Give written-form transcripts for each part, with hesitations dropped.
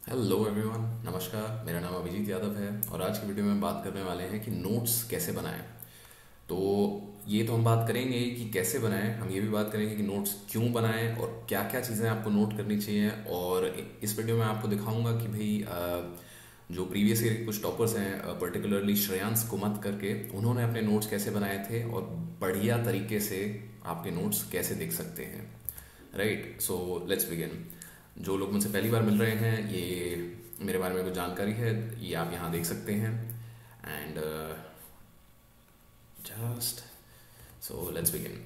Hello everyone, नमस्कार। मेरा नाम अभिजीत यादव है और आज की वीडियो में बात करने वाले हैं कि नोट्स कैसे बनाएं। तो ये तो हम बात करेंगे कि कैसे बनाएं, हम ये भी बात करेंगे कि नोट्स क्यों बनाएं और क्या क्या चीज़ें आपको नोट करनी चाहिए। और इस वीडियो में आपको दिखाऊंगा कि भाई जो प्रीवियस ईयर के कुछ टॉपर्स हैं, पर्टिकुलरली श्रेयांश कुमत करके, उन्होंने अपने नोट्स कैसे बनाए थे और बढ़िया तरीके से आपके नोट्स कैसे दिख सकते हैं। Right, so let's begin. जो लोग मुझसे पहली बार मिल रहे हैं, ये मेरे बारे में कुछ जानकारी है, ये आप यहाँ देख सकते हैं। And just so let's begin.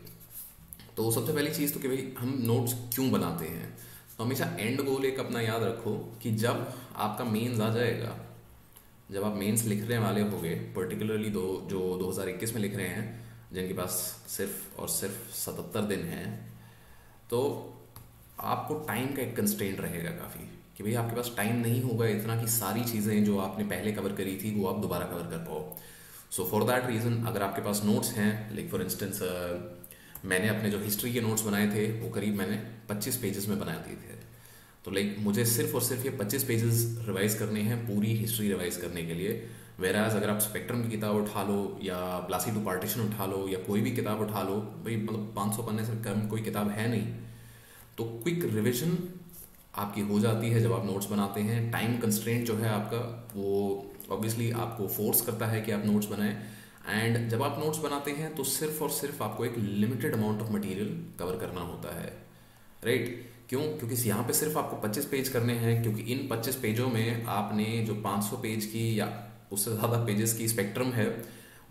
तो सबसे पहली चीज़ तो कि भाई हम नोट्स क्यों बनाते हैं। तो हमेशा एंड गोल एक अपना याद रखो कि जब आपका मेंस आ जाएगा, जब आप मेंस लिखने वाले होगे, पर्टिकुलरली जो 2021 में लिख रहे हैं, जिनके पास सिर्फ और सिर्फ 77 दिन हैं, तो आपको टाइम का एक कंस्ट्रेंट रहेगा काफ़ी कि भाई आपके पास टाइम नहीं होगा इतना कि सारी चीज़ें जो आपने पहले कवर करी थी वो आप दोबारा कवर कर पाओ। सो फॉर दैट रीज़न अगर आपके पास नोट्स हैं, लाइक फॉर इंस्टेंस मैंने अपने जो हिस्ट्री के नोट्स बनाए थे वो करीब मैंने 25 पेजेस में बना दिए थे। तो लाइक मुझे सिर्फ और सिर्फ ये 25 पेजेस रिवाइज करने हैं पूरी हिस्ट्री रिवाइज करने के लिए। वेराज अगर आप स्पेक्ट्रम की किताब उठा लो या प्लासी टू पार्टीशन उठा लो या कोई भी किताब उठा लो, भाई मतलब 500 पन्ने से कम कोई किताब है नहीं। तो क्विक रिवीजन आपकी हो जाती है जब आप नोट्स बनाते हैं। टाइम कंस्ट्रेंट जो है आपका, वो ऑब्वियसली आपको फोर्स करता है कि आप नोट्स बनाएं। एंड जब आप नोट्स बनाते हैं तो सिर्फ और सिर्फ आपको एक limited amount of material cover करना होता है। राइट, क्यों? क्योंकि यहाँ पे सिर्फ आपको 25 पेज करने हैं, क्योंकि इन 25 पेजों में आपने जो 500 पेज की या उससे ज़्यादा पेजेस की स्पेक्ट्रम है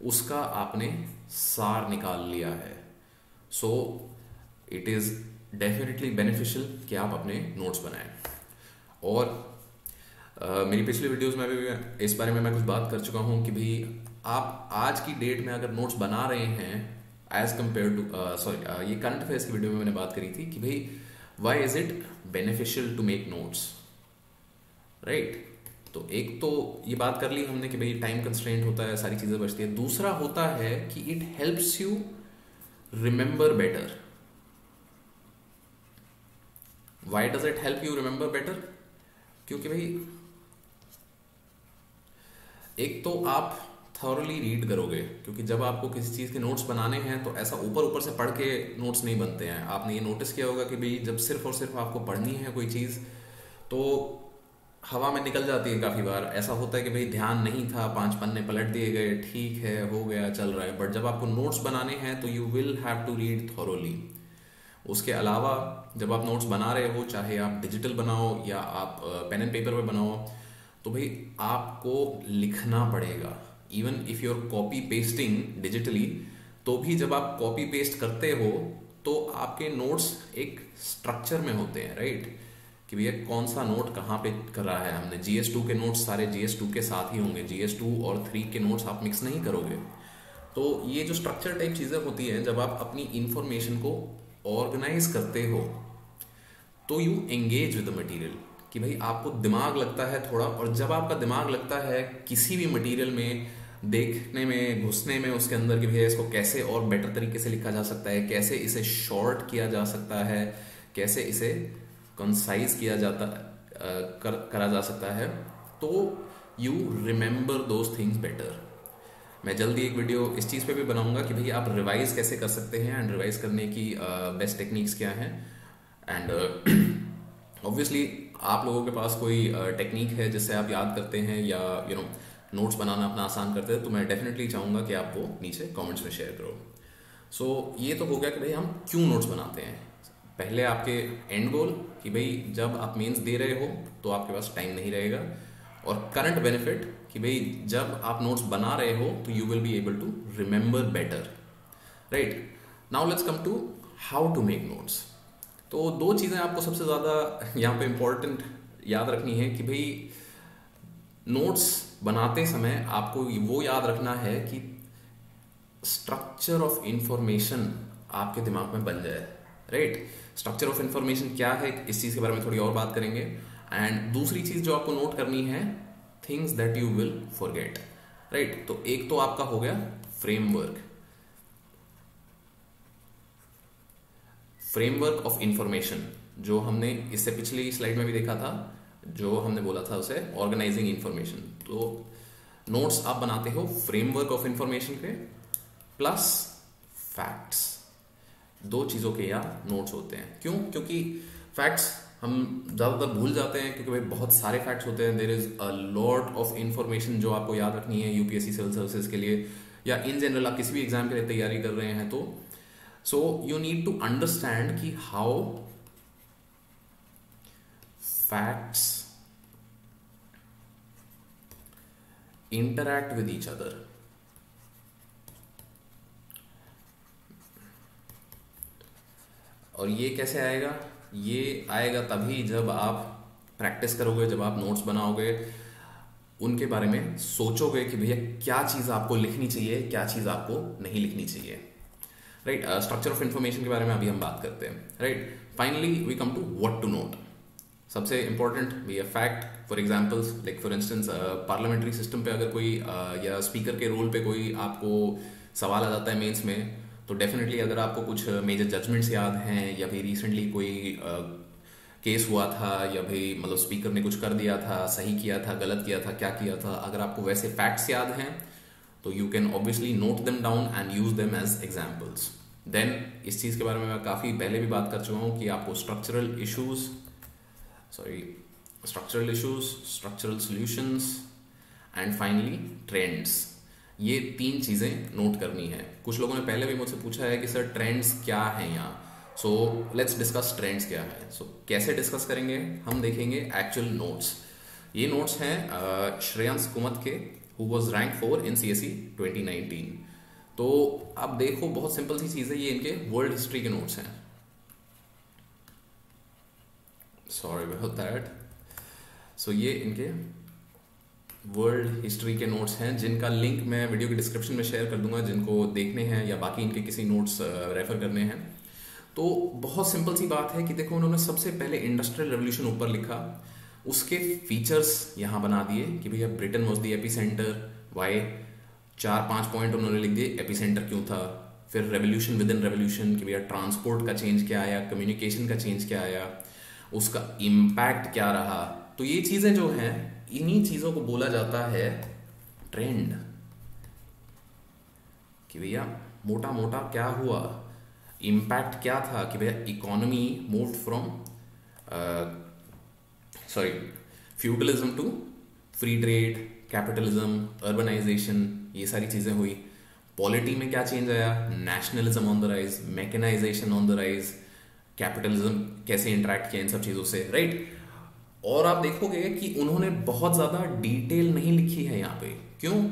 उसका आपने सार निकाल लिया है। So it is definitely beneficial कि आप अपने नोट्स बनाएं। और मेरी पिछली वीडियोस में भी इस बारे में मैं कुछ बात कर चुका हूं कि भाई आप आज की डेट में अगर नोट्स बना रहे हैं एज कम्पेयर टू सॉरी, ये करंट अफेयर्स की वीडियो में मैंने बात करी थी कि भाई why is it beneficial to make notes. Right, तो एक तो ये बात कर ली हमने कि भाई टाइम कंस्ट्रेंट होता है, सारी चीज़ें बचती है। दूसरा होता है कि it helps you remember better. Why does it help you remember better? क्योंकि भाई एक तो आप थॉरली रीड करोगे, क्योंकि जब आपको किसी चीज़ के नोट्स बनाने हैं तो ऐसा ऊपर ऊपर से पढ़ के नोट्स नहीं बनते हैं। आपने ये नोटिस किया होगा कि भाई जब सिर्फ और सिर्फ आपको पढ़नी है कोई चीज़ तो हवा में निकल जाती है। काफ़ी बार ऐसा होता है कि भाई ध्यान नहीं था, 5 पन्ने पलट दिए गए, ठीक है, हो गया, चल रहा है। बट जब आपको नोट्स बनाने हैं तो you will have to read thoroughly. उसके अलावा जब आप नोट्स बना रहे हो, चाहे आप डिजिटल बनाओ या आप पेन एंड पेपर पे बनाओ, तो भाई आपको लिखना पड़ेगा। Even if you are copy pasting digitally, तो भी जब आप कॉपी पेस्ट करते हो तो आपके नोट्स एक स्ट्रक्चर में होते हैं। राइट, कि भैया कौन सा नोट कहाँ पे कर रहा है हमने। GS2 के नोट्स सारे GS2 के साथ ही होंगे, GS2 और 3 के नोट्स आप मिक्स नहीं करोगे। तो ये जो स्ट्रक्चर टाइप चीज़ें होती हैं, जब आप अपनी इंफॉर्मेशन को ऑर्गेनाइज करते हो तो you engage with the material, कि भाई आपको दिमाग लगता है थोड़ा। और जब आपका दिमाग लगता है किसी भी मटेरियल में, देखने में, घुसने में उसके अंदर कि भैया इसको कैसे और बेटर तरीके से लिखा जा सकता है, कैसे इसे शॉर्ट किया जा सकता है, कैसे इसे कंसाइज किया जाता करा जा सकता है, तो you remember those things better. मैं जल्दी एक वीडियो इस चीज़ पे भी बनाऊंगा कि भाई आप रिवाइज कैसे कर सकते हैं एंड रिवाइज करने की बेस्ट टेक्निक्स क्या हैं। एंड ऑब्वियसली आप लोगों के पास कोई टेक्निक है जिससे आप याद करते हैं या नोट्स बनाना अपना आसान करते हैं, तो मैं डेफिनेटली चाहूँगा कि आप वो नीचे कमेंट्स में शेयर करो। सो ये तो हो गया कि भाई हम क्यों नोट्स बनाते हैं। पहले आपके एंड गोल कि भाई जब आप मेंस दे रहे हो तो आपके पास टाइम नहीं रहेगा। और करंट बेनिफिट कि भाई जब आप नोट्स बना रहे हो तो you will be able to remember better. Right, now let's come to how to make notes. तो दो चीज़ें आपको सबसे ज़्यादा यहाँ पे इम्पोर्टेंट याद रखनी है कि भाई नोट्स बनाते समय आपको वो याद रखना है कि स्ट्रक्चर ऑफ इंफॉर्मेशन आपके दिमाग में बन जाए। राइट, स्ट्रक्चर ऑफ इंफॉर्मेशन क्या है, इस चीज़ के बारे में थोड़ी और बात करेंगे। एंड दूसरी चीज़ जो आपको नोट करनी है, things that you will forget. Right, तो एक तो आपका हो गया फ्रेमवर्क, फ्रेमवर्क ऑफ इंफॉर्मेशन, जो हमने इससे पिछली स्लाइड में भी देखा था। जो हमने बोला था उसे ऑर्गेनाइजिंग इंफॉर्मेशन। तो नोट्स आप बनाते हो फ्रेमवर्क ऑफ इंफॉर्मेशन के प्लस फैक्ट्स, दो चीज़ों के यहाँ नोट्स होते हैं। क्यों? क्योंकि फैक्ट्स हम ज़्यादातर भूल जाते हैं, क्योंकि भाई बहुत सारे फैक्ट्स होते हैं। There is a lot of information जो आपको याद रखनी है यूपीएससी सिविल सर्विसेज के लिए, या इन जनरल आप किसी भी एग्जाम के लिए तैयारी कर रहे हैं। तो so you need to understand कि how facts interact with each other। और ये कैसे आएगा? ये आएगा तभी जब आप प्रैक्टिस करोगे, जब आप नोट्स बनाओगे, उनके बारे में सोचोगे कि भैया क्या चीज़ आपको लिखनी चाहिए, क्या चीज़ आपको नहीं लिखनी चाहिए। राइट, स्ट्रक्चर ऑफ इंफॉर्मेशन के बारे में अभी हम बात करते हैं। Right, finally we come to what to note. सबसे इंपॉर्टेंट भी fact. For examples, like for instance parliamentary system पे अगर कोई या स्पीकर के रोल पे कोई आपको सवाल आ जाता है मेंस में, तो डेफिनेटली अगर आपको कुछ मेजर जजमेंट्स याद हैं, या फिर रिसेंटली कोई केस हुआ था, या भाई मतलब स्पीकर ने कुछ कर दिया था, सही किया था, गलत किया था, क्या किया था, अगर आपको वैसे फैक्ट्स याद हैं तो you can obviously note them down and use them as examples. Then इस चीज़ के बारे में मैं काफ़ी पहले भी बात कर चुका हूँ कि आपको structural issues, structural solutions and finally trends, ये तीन चीज़ें नोट करनी है। कुछ लोगों ने पहले भी मुझसे पूछा है कि सर ट्रेंड्स क्या हैं यहाँ। सो लेट्स डिस्कस ट्रेंड्स क्या है। सो कैसे डिस्कस करेंगे? हम देखेंगे एक्चुअल नोट्स। ये नोट्स हैं श्रेयांश कुमत के, who was rank 4 in CSE 2019। तो आप देखो, बहुत सिंपल सी चीज़ है, ये इनके वर्ल्ड हिस्ट्री के नोट्स हैं। Sorry about that. सो ये इनके वर्ल्ड हिस्ट्री के नोट्स हैं, जिनका लिंक मैं वीडियो के डिस्क्रिप्शन में शेयर कर दूंगा, जिनको देखने हैं या बाकी इनके किसी नोट्स रेफर करने हैं। तो बहुत सिंपल सी बात है कि देखो, उन्होंने सबसे पहले इंडस्ट्रियल रेवोल्यूशन ऊपर लिखा, उसके फीचर्स यहाँ बना दिए कि भैया Britain was the epicentre, why 4-5 point उन्होंने लिख दिए एपी क्यों था। फिर रेवोल्यूशन विद इन रेवोल्यूशन कि भैया ट्रांसपोर्ट का चेंज क्या आया, कम्युनिकेशन का चेंज क्या आया, उसका इम्पैक्ट क्या रहा। तो ये चीजें जो हैं, इन्हीं चीजों को बोला जाता है ट्रेंड, कि भैया मोटा मोटा क्या हुआ, इम्पैक्ट क्या था, कि भैया economy moved from feudalism to free trade, capitalism, urbanization, ये सारी चीजें हुई। पॉलिटी में क्या चेंज आया, nationalism on the rise, mechanization on the rise, capitalism कैसे इंटरेक्ट किया इन सब चीजों से। राइट, और आप देखोगे कि उन्होंने बहुत ज्यादा डिटेल नहीं लिखी है यहाँ पे। क्यों?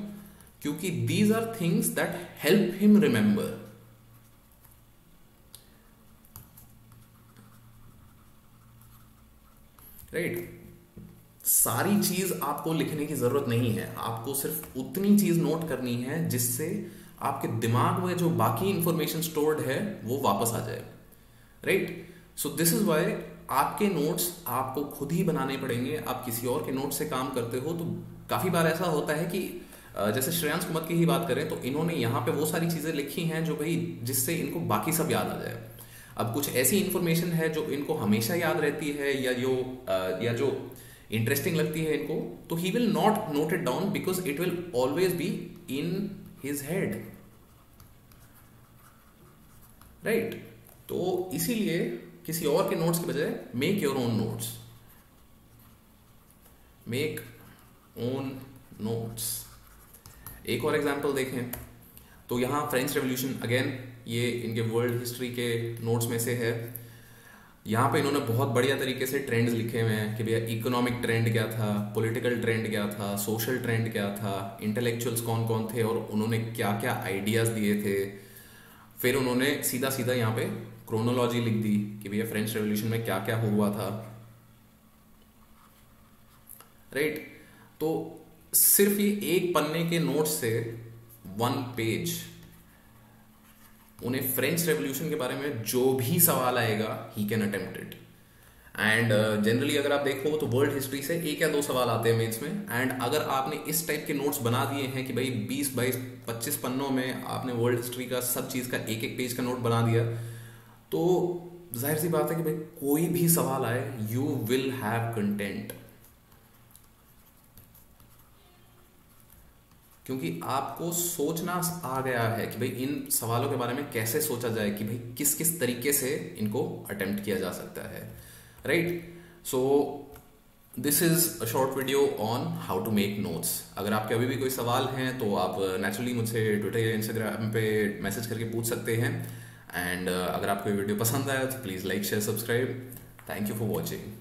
क्योंकि these are things that help him remember. Right, सारी चीज आपको लिखने की जरूरत नहीं है, आपको सिर्फ उतनी चीज नोट करनी है जिससे आपके दिमाग में जो बाकी इंफॉर्मेशन स्टोर्ड है वो वापस आ जाए। Right, so this is why आपके नोट्स आपको खुद ही बनाने पड़ेंगे। आप किसी और के नोट से काम करते हो तो काफी बार ऐसा होता है कि जैसे श्रेयांश कुमत की ही बात करें तो इन्होंने यहाँ पे वो सारी चीजें लिखी हैं जो भाई जिससे इनको बाकी सब याद आ जाए। अब कुछ ऐसी इंफॉर्मेशन है जो इनको हमेशा याद रहती है, या जो इंटरेस्टिंग लगती है इनको, तो he will not note it down because it will always be in his head. Right, तो इसीलिए किसी और के नोट्स के बजाय make your own notes, make own notes. एक और एग्जांपल देखें तो यहां फ्रेंच रेवोल्यूशन, अगेन ये इनके वर्ल्ड हिस्ट्री के नोट्स में से है। यहाँ पे इन्होंने बहुत बढ़िया तरीके से ट्रेंड्स लिखे हुए हैं कि भैया इकोनॉमिक ट्रेंड क्या था, पॉलिटिकल ट्रेंड क्या था, सोशल ट्रेंड क्या था, इंटेलेक्चुअल्स कौन कौन थे और उन्होंने क्या क्या आइडियाज दिए थे। फिर उन्होंने सीधा सीधा यहाँ पे क्रोनोलॉजी लिख दी कि भैया फ्रेंच रेवोल्यूशन में क्या क्या हुआ था। राइट, तो सिर्फ ये एक पन्ने के नोट से 1 पेज उन्हें फ्रेंच रेवोल्यूशन के बारे में जो भी सवाल आएगा he can attempt it. And generally अगर आप देखो तो वर्ल्ड हिस्ट्री से 1 या 2 सवाल आते हैं मेंस में। एंड अगर आपने इस टाइप के नोट्स बना दिए हैं कि भाई 20, 22, 25 पन्नों में आपने वर्ल्ड हिस्ट्री का सब चीज का 1-1 पेज का नोट बना दिया, तो जाहिर सी बात है कि भाई कोई भी सवाल आए यू विल हैव कंटेंट। क्योंकि आपको सोचना आ गया है कि भाई इन सवालों के बारे में कैसे सोचा जाए, कि भाई किस किस तरीके से इनको अटेम्प्ट किया जा सकता है, right. So this is a short video on how to make notes. अगर आपके अभी भी कोई सवाल हैं तो आप नेचुरली मुझसे ट्विटर या इंस्टाग्राम पे मैसेज करके पूछ सकते हैं। एंड अगर आपको ये वीडियो पसंद आया तो please like share subscribe. Thank you for watching.